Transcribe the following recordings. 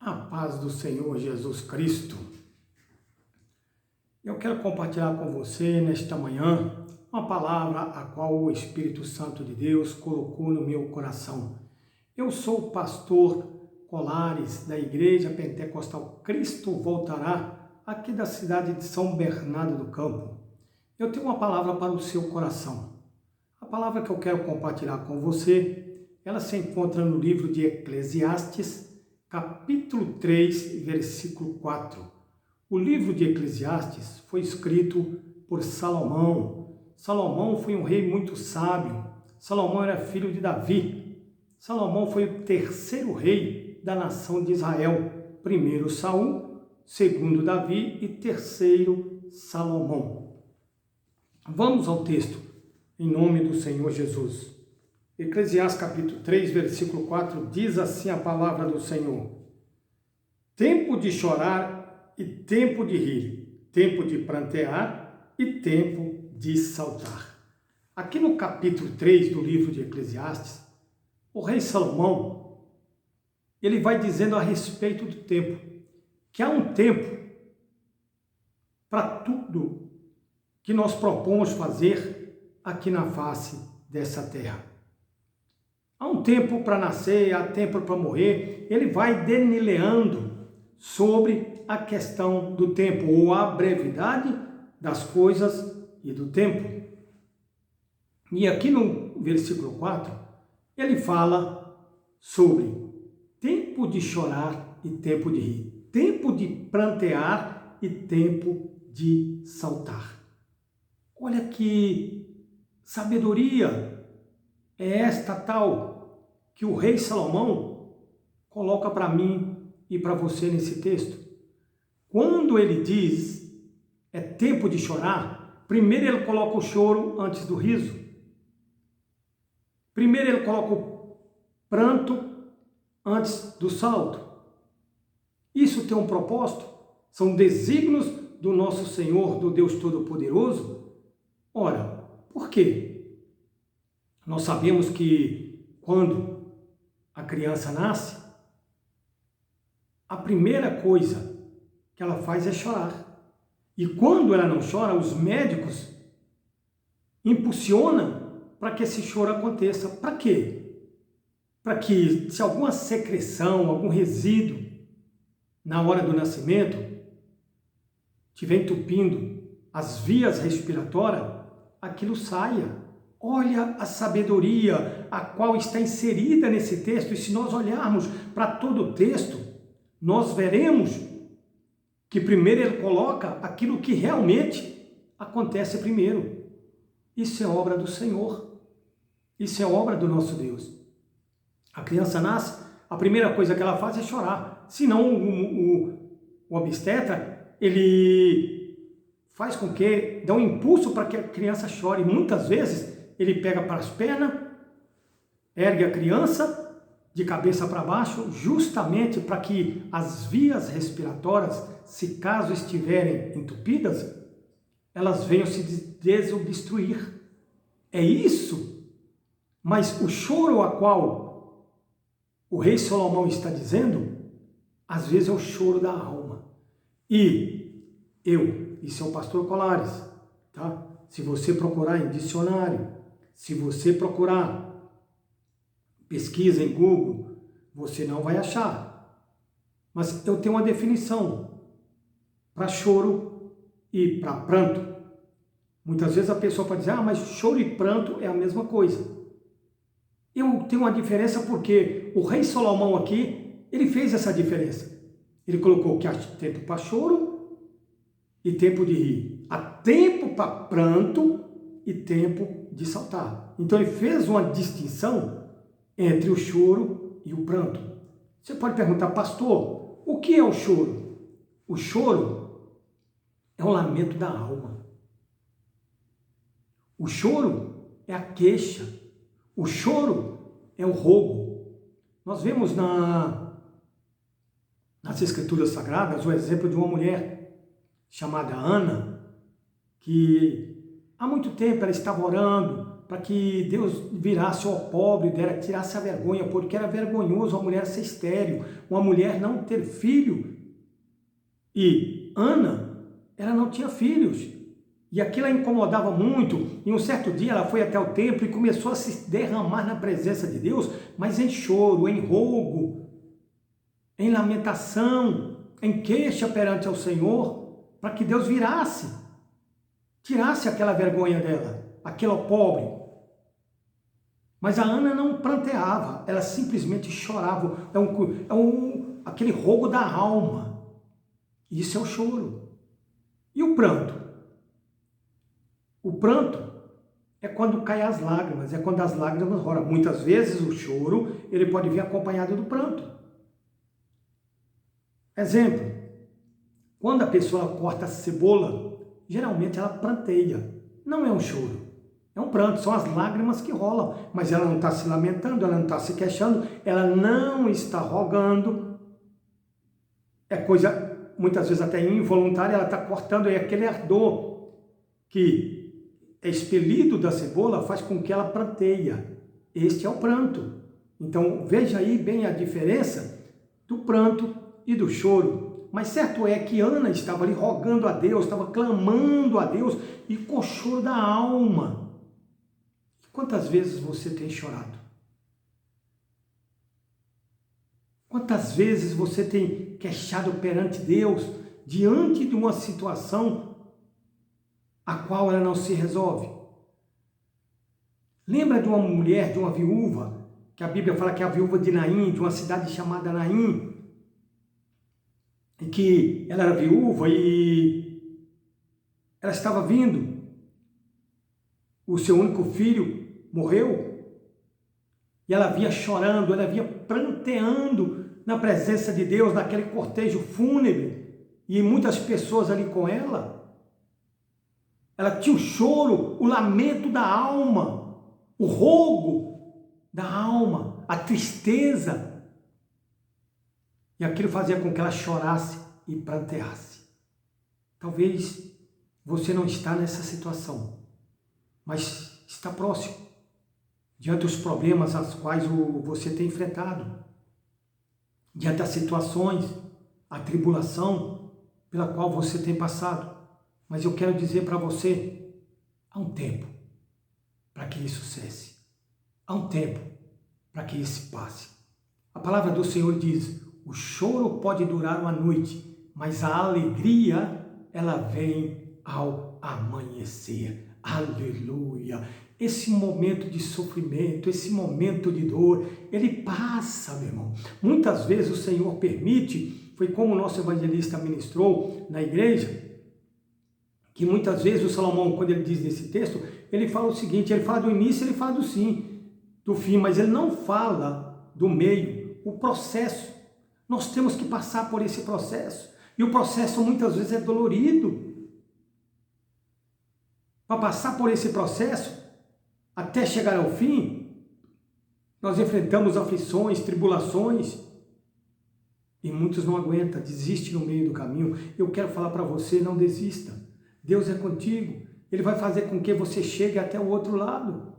A paz do Senhor Jesus Cristo. Eu quero compartilhar com você nesta manhã uma palavra a qual o Espírito Santo de Deus colocou no meu coração. Eu sou o pastor Colares da Igreja Pentecostal Cristo Voltará, aqui da cidade de São Bernardo do Campo. Eu tenho uma palavra para o seu coração. A palavra que eu quero compartilhar com você, ela se encontra no livro de Eclesiastes, capítulo 3, versículo 4. O livro de Eclesiastes foi escrito por Salomão. Salomão foi um rei muito sábio. Salomão era filho de Davi. Salomão foi o terceiro rei da nação de Israel. Primeiro Saul, segundo Davi e terceiro Salomão. Vamos ao texto, em nome do Senhor Jesus. Eclesiastes capítulo 3, versículo 4, diz assim a palavra do Senhor: tempo de chorar e tempo de rir, tempo de prantear e tempo de saltar. Aqui no capítulo 3 do livro de Eclesiastes, o rei Salomão, ele vai dizendo a respeito do tempo, que há um tempo para tudo que nós propomos fazer aqui na face dessa terra. Há um tempo para nascer, há tempo para morrer. Ele vai delineando sobre a questão do tempo, ou a brevidade das coisas e do tempo. E aqui no versículo 4, ele fala sobre tempo de chorar e tempo de rir, tempo de prantear e tempo de saltar. Olha que sabedoria é esta tal que o rei Salomão coloca para mim e para você nesse texto. Quando ele diz é tempo de chorar, primeiro ele coloca o choro antes do riso. Primeiro ele coloca o pranto antes do salto. Isso tem um propósito, são desígnios do nosso Senhor, do Deus Todo-Poderoso. Ora, por quê? Nós sabemos que quando a criança nasce, a primeira coisa que ela faz é chorar. E quando ela não chora, os médicos impulsionam para que esse choro aconteça. Para quê? Para que, se alguma secreção, algum resíduo na hora do nascimento estiver entupindo as vias respiratórias, aquilo saia. Olha a sabedoria a qual está inserida nesse texto, e se nós olharmos para todo o texto, nós veremos que primeiro ele coloca aquilo que realmente acontece primeiro. Isso é obra do Senhor, isso é obra do nosso Deus. A criança nasce, a primeira coisa que ela faz é chorar, senão o obstetra, ele faz com que, dá um impulso para que a criança chore. Muitas vezes ele pega para as pernas, ergue a criança de cabeça para baixo, justamente para que as vias respiratórias, se caso estiverem entupidas, elas venham se desobstruir. É isso. Mas o choro a qual o rei Salomão está dizendo, às vezes é o choro da alma. E isso é o pastor Colares, tá? Se você procurar em dicionário, se você procurar pesquisa em Google, você não vai achar. Mas eu tenho uma definição para choro e para pranto. Muitas vezes a pessoa pode dizer, mas choro e pranto é a mesma coisa. Eu tenho uma diferença porque o rei Salomão aqui, ele fez essa diferença. Ele colocou que há tempo para choro e tempo de rir. Há tempo para pranto e tempo de saltar. Então ele fez uma distinção entre o choro e o pranto. Você pode perguntar, pastor, o que é o choro? O choro é o lamento da alma. O choro é a queixa. O choro é o rogo. Nós vemos nas Escrituras Sagradas o exemplo de uma mulher chamada Ana, que há muito tempo ela estava orando, para que Deus virasse ao pobre, tirasse a vergonha, porque era vergonhoso uma mulher ser estéril, uma mulher não ter filho. E Ana, ela não tinha filhos. E aquilo a incomodava muito. E um certo dia ela foi até o templo e começou a se derramar na presença de Deus, mas em choro, em rogo, em lamentação, em queixa perante ao Senhor, para que Deus tirasse aquela vergonha dela, aquele pobre. Mas a Ana não pranteava, ela simplesmente chorava. Aquele rogo da alma. Isso é o choro. E o pranto? O pranto é quando caem as lágrimas, é quando as lágrimas rolam. Muitas vezes o choro ele pode vir acompanhado do pranto. Exemplo, quando a pessoa corta a cebola, geralmente ela pranteia. Não é um choro, é um pranto, são as lágrimas que rolam. Mas ela não está se lamentando, ela não está se queixando, ela não está rogando. É coisa, muitas vezes até involuntária, ela está cortando, e aquele ardor que é expelido da cebola faz com que ela pranteia. Este é o pranto. Então veja aí bem a diferença do pranto e do choro. Mas certo é que Ana estava ali rogando a Deus, estava clamando a Deus e com choro da alma. Quantas vezes você tem chorado? Quantas vezes você tem queixado perante Deus diante de uma situação a qual ela não se resolve? Lembra de uma mulher, de uma viúva, que a Bíblia fala que é a viúva de Naim, de uma cidade chamada Naim, e que ela era viúva e ela estava vindo, o seu único filho morreu, e ela via chorando, ela via pranteando na presença de Deus, naquele cortejo fúnebre, e muitas pessoas ali com ela. Ela tinha o choro, o lamento da alma, o rogo da alma, a tristeza. E aquilo fazia com que ela chorasse e pranteasse. Talvez você não está nessa situação, mas está próximo, diante dos problemas aos quais você tem enfrentado, diante das situações, a tribulação pela qual você tem passado. Mas eu quero dizer para você, há um tempo para que isso cesse. Há um tempo para que isso passe. A palavra do Senhor diz, o choro pode durar uma noite, mas a alegria, ela vem ao amanhecer. Aleluia! Esse momento de sofrimento, esse momento de dor, ele passa, meu irmão. Muitas vezes o Senhor permite, foi como o nosso evangelista ministrou na igreja, que muitas vezes o Salomão, quando ele diz nesse texto, ele fala o seguinte, ele fala do início, ele fala do fim, mas ele não fala do meio, o processo. Nós temos que passar por esse processo, e o processo muitas vezes é dolorido. Para passar por esse processo, até chegar ao fim, nós enfrentamos aflições, tribulações, e muitos não aguentam, desistem no meio do caminho. Eu quero falar para você, não desista. Deus é contigo, Ele vai fazer com que você chegue até o outro lado.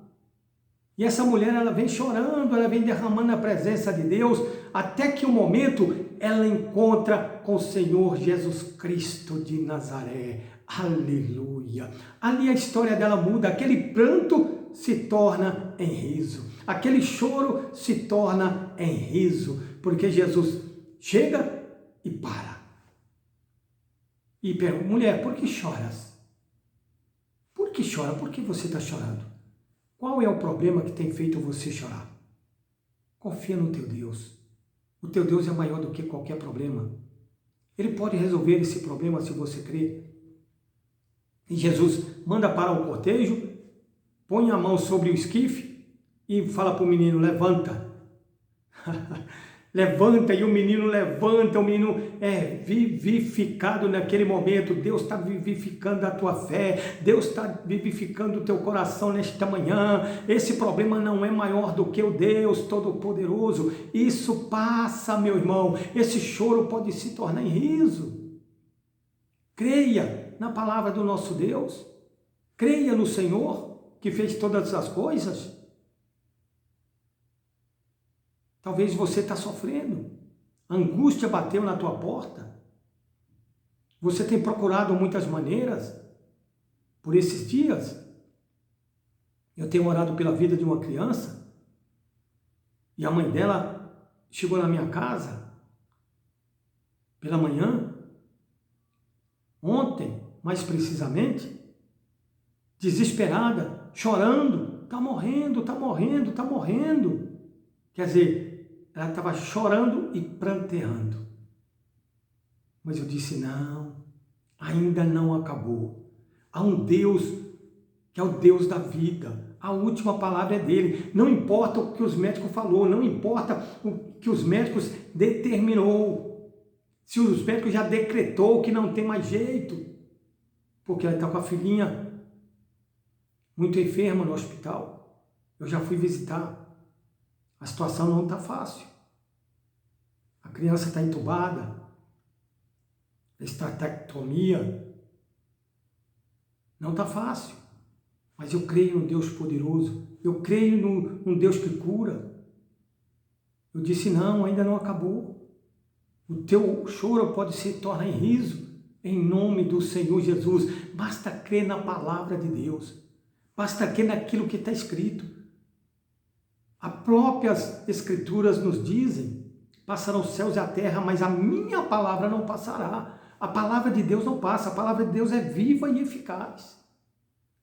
E essa mulher, ela vem chorando, ela vem derramando a presença de Deus, até que o momento ela encontra com o Senhor Jesus Cristo de Nazaré. Aleluia! Ali a história dela muda, aquele pranto se torna em riso, aquele choro se torna em riso, porque Jesus chega e para. E pergunta, mulher, por que choras? Por que chora? Por que você está chorando? Qual é o problema que tem feito você chorar? Confia no teu Deus. O teu Deus é maior do que qualquer problema. Ele pode resolver esse problema se você crer. E Jesus manda parar o cortejo, põe a mão sobre o esquife e fala para o menino, levanta. Levanta, e o menino levanta, o menino é vivificado naquele momento. Deus está vivificando a tua fé, Deus está vivificando o teu coração nesta manhã. Esse problema não é maior do que o Deus Todo-Poderoso. Isso passa, meu irmão. Esse choro pode se tornar em riso. Creia na palavra do nosso Deus, creia no Senhor. que fez todas as coisas? Talvez você está sofrendo. A angústia bateu na tua porta. Você tem procurado muitas maneiras por esses dias. Eu tenho orado pela vida de uma criança e a mãe dela chegou na minha casa pela manhã, ontem, mais precisamente, desesperada, chorando, está morrendo, está morrendo, está morrendo. Quer dizer, ela estava chorando e pranteando. Mas eu disse, não, ainda não acabou. Há um Deus que é o Deus da vida. A última palavra é dele. Não importa o que os médicos falou, não importa o que os médicos determinou. Se os médicos já decretou que não tem mais jeito, porque ela está com a filhinha muito enferma no hospital. Eu já fui visitar. A situação não está fácil. A criança está entubada. Estatectomia. Não está fácil. Mas eu creio no Deus poderoso. Eu creio num Deus que cura. Eu disse, não, ainda não acabou. O teu choro pode se tornar em riso, em nome do Senhor Jesus. Basta crer na palavra de Deus. Basta crer naquilo que está escrito. As próprias Escrituras nos dizem, passarão os céus e a terra, mas a minha palavra não passará. A palavra de Deus não passa, a palavra de Deus é viva e eficaz.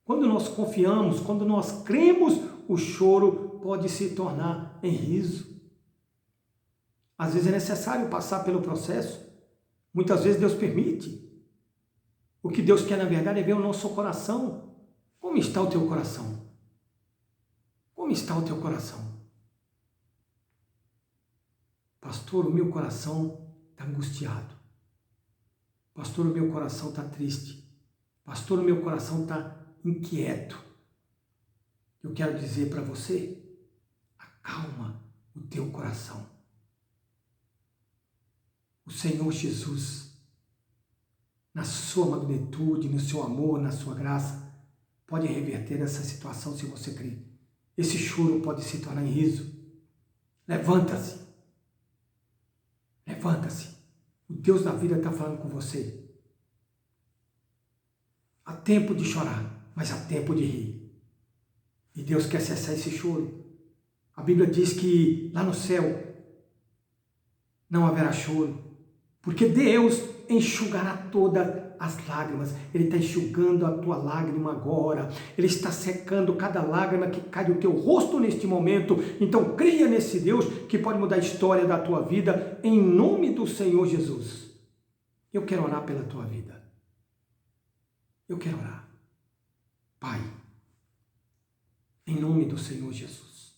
Quando nós confiamos, quando nós cremos, o choro pode se tornar em riso. Às vezes é necessário passar pelo processo. Muitas vezes Deus permite. O que Deus quer, na verdade, é ver o nosso coração. Como está o teu coração? Como está o teu coração? Pastor, o meu coração está angustiado. Pastor, o meu coração está triste. Pastor, o meu coração está inquieto. Eu quero dizer para você, acalma o teu coração. O Senhor Jesus, na sua magnitude, no seu amor, na sua graça, pode reverter essa situação se você crer. Esse choro pode se tornar em riso. Levanta-se. Levanta-se. O Deus da vida está falando com você. Há tempo de chorar, mas há tempo de rir. E Deus quer cessar esse choro. A Bíblia diz que lá no céu não haverá choro, porque Deus enxugará todas as lágrimas. Ele está enxugando a tua lágrima agora. Ele está secando cada lágrima que cai do teu rosto neste momento. Então creia nesse Deus que pode mudar a história da tua vida em nome do Senhor Jesus. Eu quero orar pela tua vida. Eu quero orar. Pai, em nome do Senhor Jesus.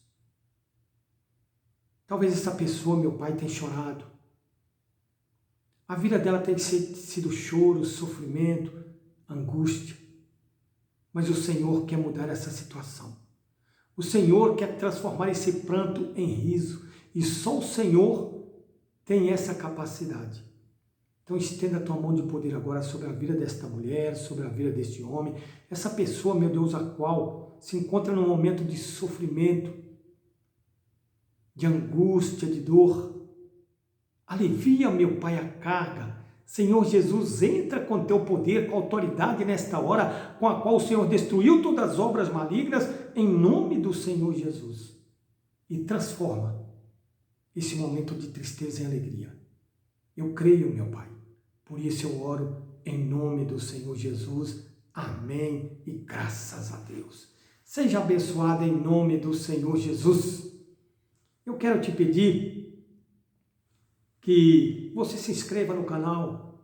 Talvez essa pessoa, meu Pai, tenha chorado. A vida dela tem sido choro, sofrimento, angústia. Mas o Senhor quer mudar essa situação. O Senhor quer transformar esse pranto em riso. E só o Senhor tem essa capacidade. Então estenda a tua mão de poder agora sobre a vida desta mulher, sobre a vida deste homem. Essa pessoa, meu Deus, a qual se encontra num momento de sofrimento, de angústia, de dor. Alivia, meu Pai, a carga. Senhor Jesus, entra com teu poder, com autoridade nesta hora, com a qual o Senhor destruiu todas as obras malignas, em nome do Senhor Jesus. E transforma esse momento de tristeza em alegria. Eu creio, meu Pai. Por isso eu oro em nome do Senhor Jesus. Amém e graças a Deus. Seja abençoado em nome do Senhor Jesus. Eu quero te pedir que você se inscreva no canal,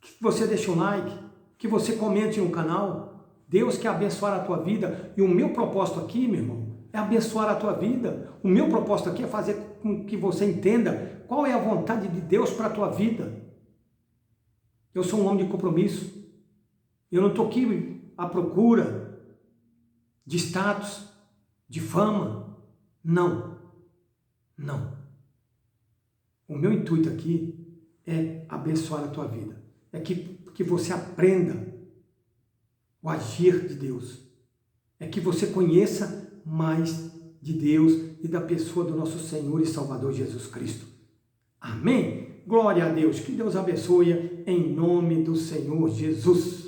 que você deixe um like, que você comente no canal. Deus quer abençoar a tua vida e o meu propósito aqui, meu irmão, é abençoar a tua vida. O meu propósito aqui é fazer com que você entenda qual é a vontade de Deus para a tua vida. Eu sou um homem de compromisso. Eu não estou aqui à procura de status, de fama. Não. Não. O meu intuito aqui é abençoar a tua vida. É que você aprenda o agir de Deus. É que você conheça mais de Deus e da pessoa do nosso Senhor e Salvador Jesus Cristo. Amém? Glória a Deus. Que Deus abençoe em nome do Senhor Jesus.